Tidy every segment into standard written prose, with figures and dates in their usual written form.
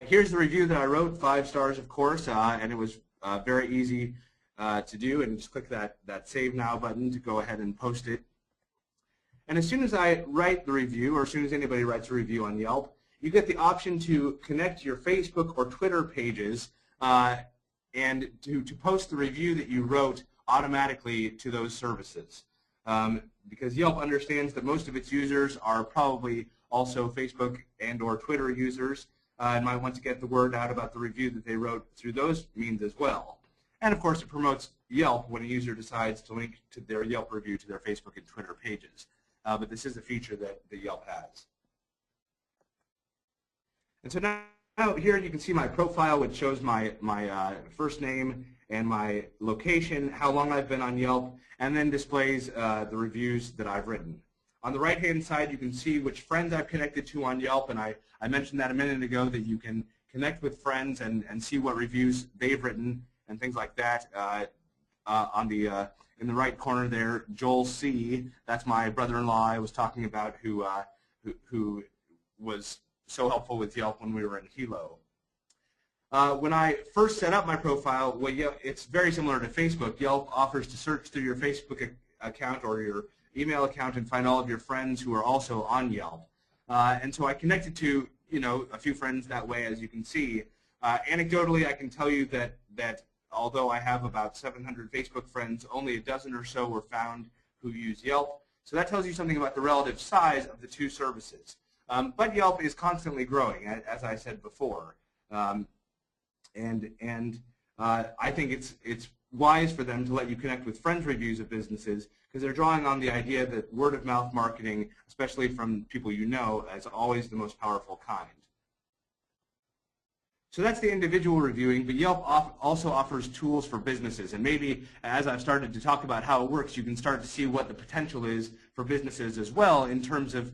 here's the review that I wrote, 5 stars of course, and it was very easy to do, and just click that Save Now button to go ahead and post it. And as soon as I write the review, or as soon as anybody writes a review on Yelp, you get the option to connect your Facebook or Twitter pages and to post the review that you wrote automatically to those services. Because Yelp understands that most of its users are probably also Facebook and or Twitter users and might want to get the word out about the review that they wrote through those means as well. And of course it promotes Yelp when a user decides to link to their Yelp review to their Facebook and Twitter pages. But this is a feature that Yelp has. And so now here you can see my profile, which shows my first name and my location, how long I've been on Yelp, and then displays the reviews that I've written. On the right-hand side, you can see which friends I've connected to on Yelp, and I mentioned that a minute ago that you can connect with friends and see what reviews they've written and things like that. In the right corner there, Joel C., that's my brother-in-law I was talking about who was so helpful with Yelp when we were in Hilo. When I first set up my profile, well, it's very similar to Facebook. Yelp offers to search through your Facebook account or your email account and find all of your friends who are also on Yelp. And so I connected to a few friends that way, as you can see. Anecdotally, I can tell you that although I have about 700 Facebook friends, only a dozen or so were found who use Yelp. So that tells you something about the relative size of the two services. But Yelp is constantly growing, as I said before. I think it's wise for them to let you connect with friends' reviews of businesses because they're drawing on the idea that word-of-mouth marketing, especially from people you know, is always the most powerful kind. So that's the individual reviewing, but Yelp also offers tools for businesses. And maybe as I've started to talk about how it works, you can start to see what the potential is for businesses as well in terms of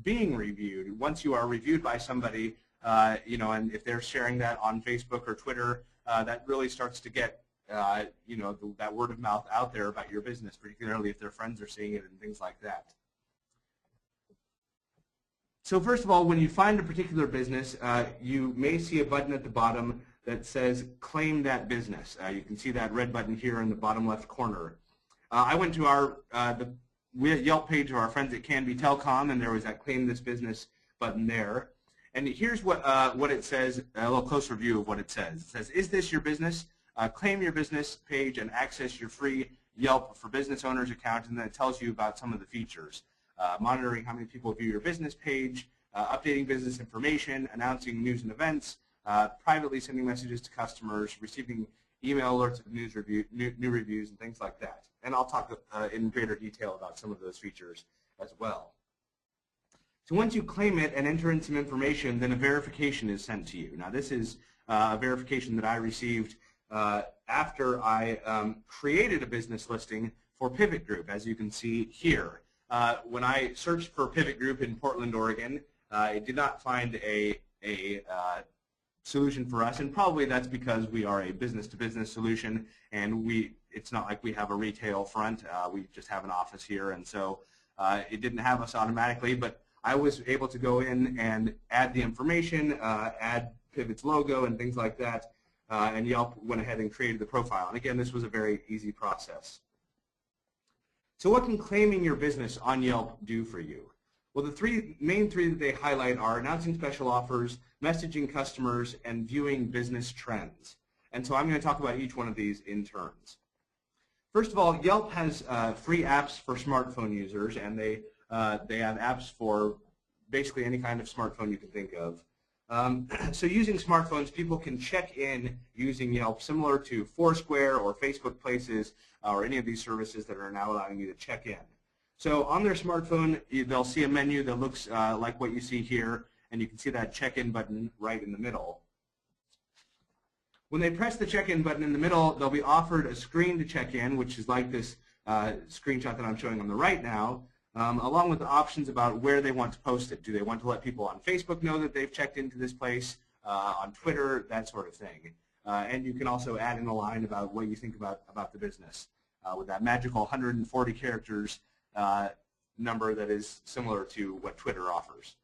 being reviewed. Once you are reviewed by somebody, and if they're sharing that on Facebook or Twitter, that really starts to get, that word of mouth out there about your business, particularly if their friends are seeing it and things like that. So first of all, when you find a particular business, you may see a button at the bottom that says Claim That Business. You can see that red button here in the bottom left corner. I went to the Yelp page of our friends at Canby Telecom, and there was that Claim This Business button there. And here's what it says, a little closer view of what it says. It says, is this your business? Claim your business page and access your free Yelp for Business Owners account, and then it tells you about some of the features. Monitoring how many people view your business page, updating business information, announcing news and events, privately sending messages to customers, receiving email alerts of new reviews, and things like that. And I'll talk in greater detail about some of those features as well. So once you claim it and enter in some information, then a verification is sent to you. Now this is a verification that I received after I created a business listing for Pivot Group, as you can see here. When I searched for Pivot Group in Portland, Oregon, it did not find a solution for us, and probably that's because we are a business-to-business solution, and it's not like we have a retail front. We just have an office here, and so it didn't have us automatically, but I was able to go in and add the information, add Pivot's logo and things like that, and Yelp went ahead and created the profile. And again, this was a very easy process. So what can claiming your business on Yelp do for you? Well, the main three that they highlight are announcing special offers, messaging customers, and viewing business trends. And so I'm going to talk about each one of these in turns. First of all, Yelp has free apps for smartphone users, and they have apps for basically any kind of smartphone you can think of. So using smartphones, people can check in using Yelp, similar to Foursquare or Facebook Places or any of these services that are now allowing you to check in. So on their smartphone, they'll see a menu that looks like what you see here, and you can see that check-in button right in the middle. When they press the check-in button in the middle, they'll be offered a screen to check in, which is like this screenshot that I'm showing on the right now, along with the options about where they want to post it. Do they want to let people on Facebook know that they've checked into this place, on Twitter, that sort of thing. And you can also add in a line about what you think about the business with that magical 140 characters number that is similar to what Twitter offers.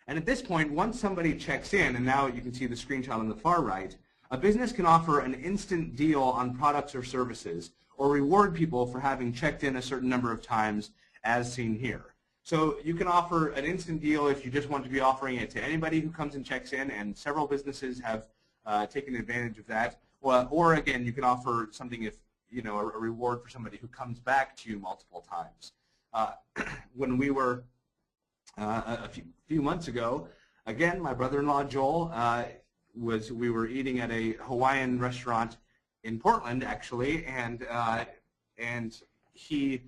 And at this point, once somebody checks in, and now you can see the screenshot on the far right, a business can offer an instant deal on products or services, or reward people for having checked in a certain number of times, as seen here. So you can offer an instant deal if you just want to be offering it to anybody who comes and checks in, and several businesses have taken advantage of that. Or again, you can offer something if, you know, a reward for somebody who comes back to you multiple times. When we were a few months ago, again, my brother-in-law Joel we were eating at a Hawaiian restaurant in Portland, actually, and he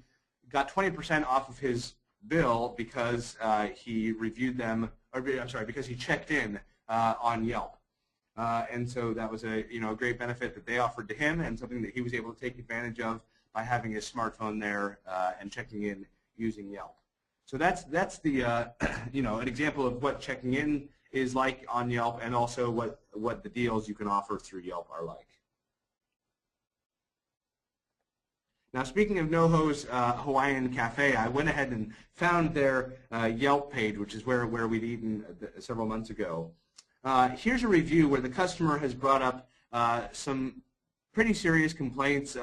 got 20% off of his bill because he reviewed them, or I'm sorry, because he checked in on Yelp. And so that was a great benefit that they offered to him, and something that he was able to take advantage of by having his smartphone there and checking in using Yelp. So that's the an example of what checking in is like on Yelp, and also what the deals you can offer through Yelp are like. Now, speaking of NoHo's Hawaiian Cafe, I went ahead and found their Yelp page, which is where we'd eaten several months ago. Here's a review where the customer has brought up some pretty serious complaints. They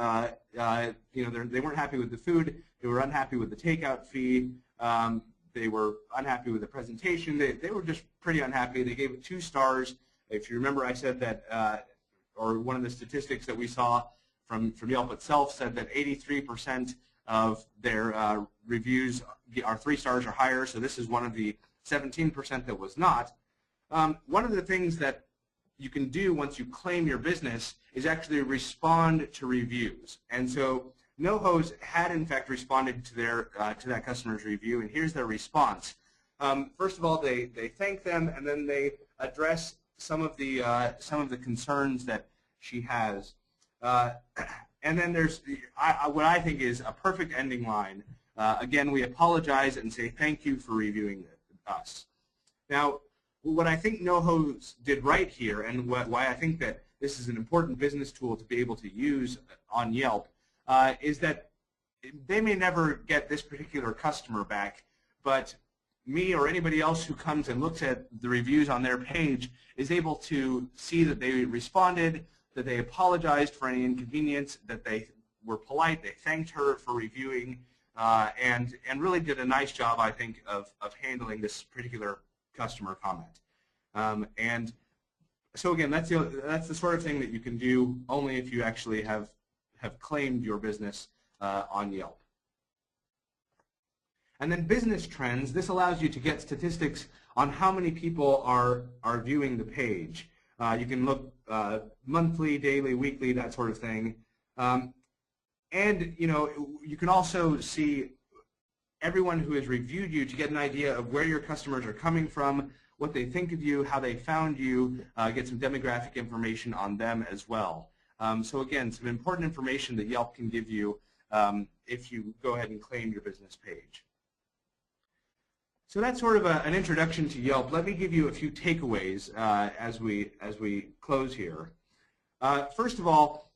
weren't happy with the food. They were unhappy with the takeout fee. They were unhappy with the presentation. They were just pretty unhappy. They gave it 2 stars. If you remember, I said that, or one of the statistics that we saw from Yelp itself said that 83% of their reviews are 3 stars or higher. So this is one of the 17% that was not. One of the things that you can do once you claim your business is actually respond to reviews. And so NoHo's had in fact responded to that customer's review, and here's their response. First of all, they thank them, and then they address some of the concerns that she has. And then there's what I think is a perfect ending line. Again, we apologize and say thank you for reviewing us. Now, what I think NoHo's did right here, and why I think that this is an important business tool to be able to use on Yelp, is that they may never get this particular customer back, but me or anybody else who comes and looks at the reviews on their page is able to see that they responded, that they apologized for any inconvenience, that they were polite, they thanked her for reviewing, and really did a nice job, I think, of handling this particular customer comment. And so again, that's the sort of thing that you can do only if you actually have claimed your business on Yelp. And then business trends. This allows you to get statistics on how many people are viewing the page. You can look monthly, daily, weekly, that sort of thing. And you can also see everyone who has reviewed you to get an idea of where your customers are coming from, what they think of you, how they found you, get some demographic information on them as well. So again, some important information that Yelp can give you if you go ahead and claim your business page. So that's sort of an introduction to Yelp. Let me give you a few takeaways as we close here. First of all,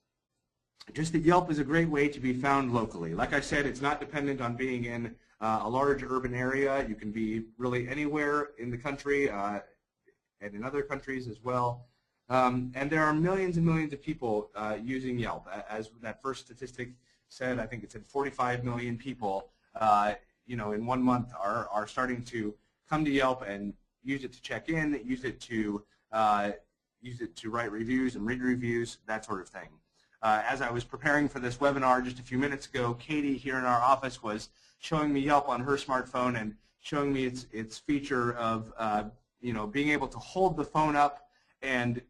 just that Yelp is a great way to be found locally. Like I said, it's not dependent on being in a large urban area. You can be really anywhere in the country and in other countries as well. And there are millions and millions of people using Yelp. As that first statistic said, I think it said 45 million people in 1 month are starting to come to Yelp and use it to check in, use it to write reviews and read reviews, that sort of thing. As I was preparing for this webinar just a few minutes ago, Katie here in our office was showing me Yelp on her smartphone and showing me its feature of being able to hold the phone up and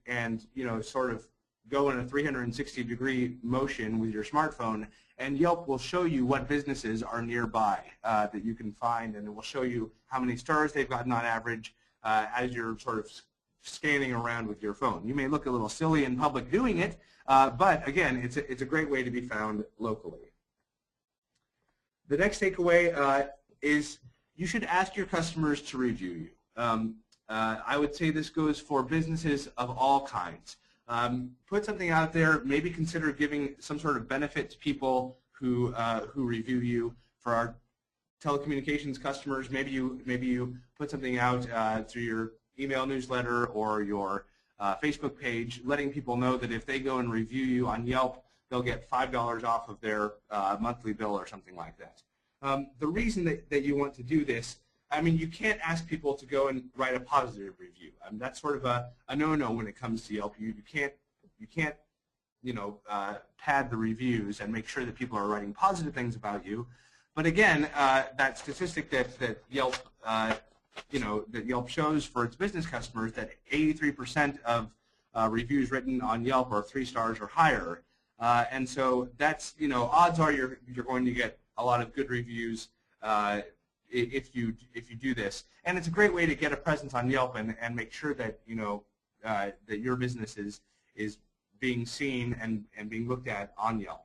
sort of go in a 360-degree motion with your smartphone, and Yelp will show you what businesses are nearby that you can find, and it will show you how many stars they've gotten on average as you're sort of scanning around with your phone. You may look a little silly in public doing it, but again, it's a great way to be found locally. The next takeaway is you should ask your customers to review you. I would say this goes for businesses of all kinds. Put something out there, maybe consider giving some sort of benefit to people who review you. For telecommunications customers, maybe you put something out through your email newsletter or your Facebook page, letting people know that if they go and review you on Yelp, they'll get $5 off of their monthly bill or something like that. The reason that you want to do this, I mean, you can't ask people to go and write a positive review. I mean, that's sort of a no-no when it comes to Yelp. You can't pad the reviews and make sure that people are writing positive things about you. But again, that statistic that Yelp that Yelp shows for its business customers, that 83% of reviews written on Yelp are 3 stars or higher, and so that's odds are you're going to get a lot of good reviews if you do this, and it's a great way to get a presence on Yelp and make sure that that your business is being seen and being looked at on Yelp.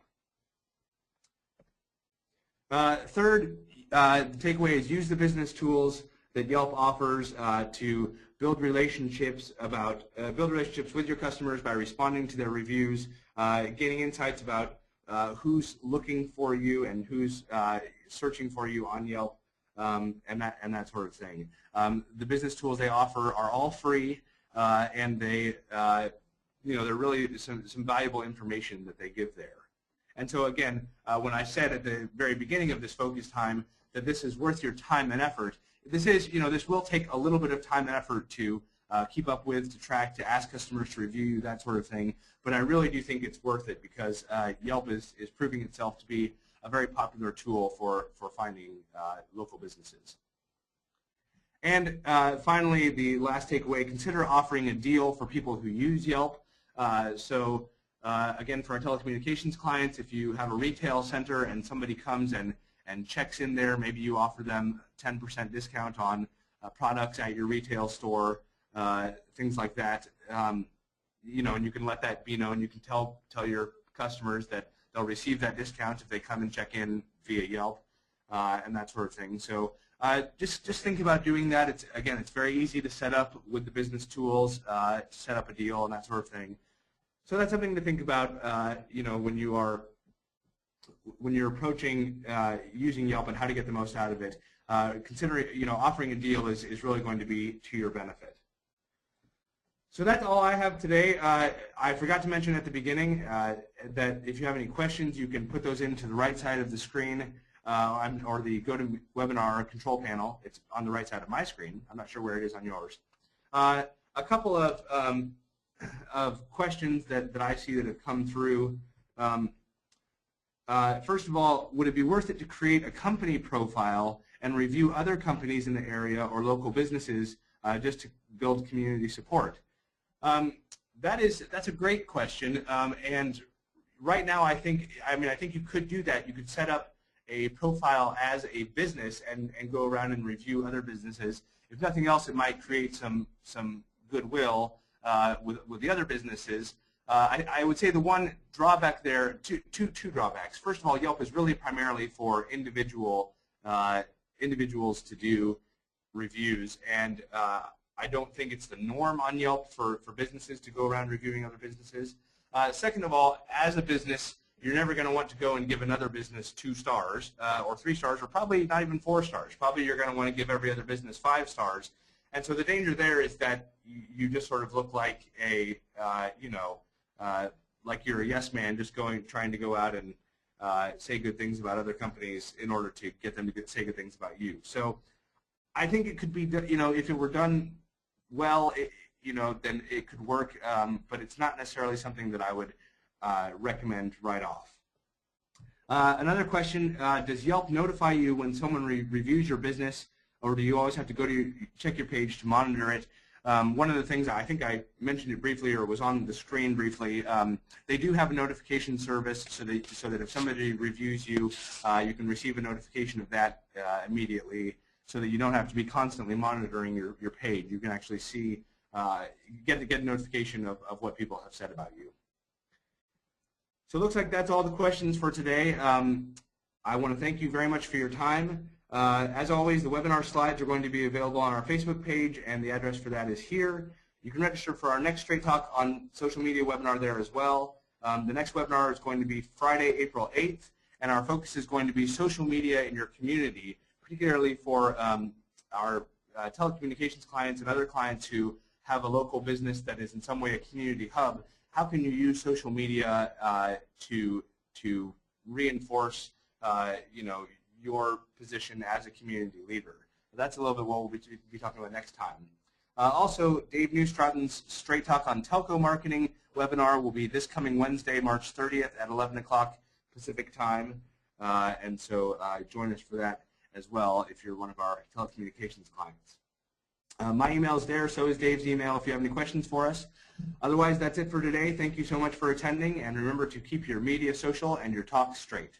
Third, the takeaway is use the business tools that Yelp offers to build relationships with your customers by responding to their reviews, gaining insights about who's looking for you and who's searching for you on Yelp, and that sort of thing. The business tools they offer are all free, and they're really some valuable information that they give there. And so again, when I said at the very beginning of this focus time that this is worth your time and effort, this will take a little bit of time and effort to keep up with, to track, to ask customers to review you, that sort of thing. But I really do think it's worth it because Yelp is proving itself to be a very popular tool for finding local businesses. And finally, the last takeaway, consider offering a deal for people who use Yelp. Again, for our telecommunications clients, if you have a retail center and somebody comes and checks in there, maybe you offer them 10% discount on products at your retail store, things like that. And you can let that be known. You can tell your customers that they'll receive that discount if they come and check in via Yelp, and that sort of thing. So just think about doing that. It's very easy to set up with the business tools, to set up a deal and that sort of thing. So that's something to think about, when you're approaching using Yelp and how to get the most out of it. Consider offering a deal is really going to be to your benefit. So that's all I have today. I forgot to mention at the beginning that if you have any questions, you can put those into the right side of the screen or the GoToWebinar control panel. It's on the right side of my screen. I'm not sure where it is on yours. A couple of questions that I see that have come through. First of all, would it be worth it to create a company profile and review other companies in the area or local businesses just to build community support? That's a great question, and right now I think you could do that. You could set up a profile as a business and go around and review other businesses. If nothing else, it might create some goodwill with the other businesses. I would say the one drawback there, two drawbacks. First of all, Yelp is really primarily for individuals to do reviews, and I don't think it's the norm on Yelp for businesses to go around reviewing other businesses. Second of all, as a business, you're never going to want to go and give another business 2 stars or 3 stars, or probably not even 4 stars. Probably you're going to want to give every other business 5 stars. And so the danger there is that you just sort of look like like you're a yes man, just trying to go out and say good things about other companies in order to get them to say good things about you. So I think it could be, if it were done well, then it could work, but it's not necessarily something that I would recommend right off. Another question, does Yelp notify you when someone reviews your business, or do you always have to go to check your page to monitor it? One of the things, I think I mentioned it briefly or was on the screen briefly, they do have a notification service so that if somebody reviews you, you can receive a notification of that immediately, so that you don't have to be constantly monitoring your page. You can actually see, get a notification of what people have said about you. So it looks like that's all the questions for today. I want to thank you very much for your time. As always, the webinar slides are going to be available on our Facebook page, and the address for that is here. You can register for our next Straight Talk on social media webinar there as well. The next webinar is going to be Friday, April 8th, and our focus is going to be social media in your community, particularly for our telecommunications clients and other clients who have a local business that is in some way a community hub. How can you use social media to reinforce your position as a community leader? That's a little bit what we'll be talking about next time. Also, Dave Newstroughton's Straight Talk on Telco Marketing webinar will be this coming Wednesday, March 30th at 11 o'clock Pacific time. And so join us for that as well if you're one of our telecommunications clients. My email is there, so is Dave's email if you have any questions for us. Otherwise, that's it for today. Thank you so much for attending, and remember to keep your media social and your talk straight.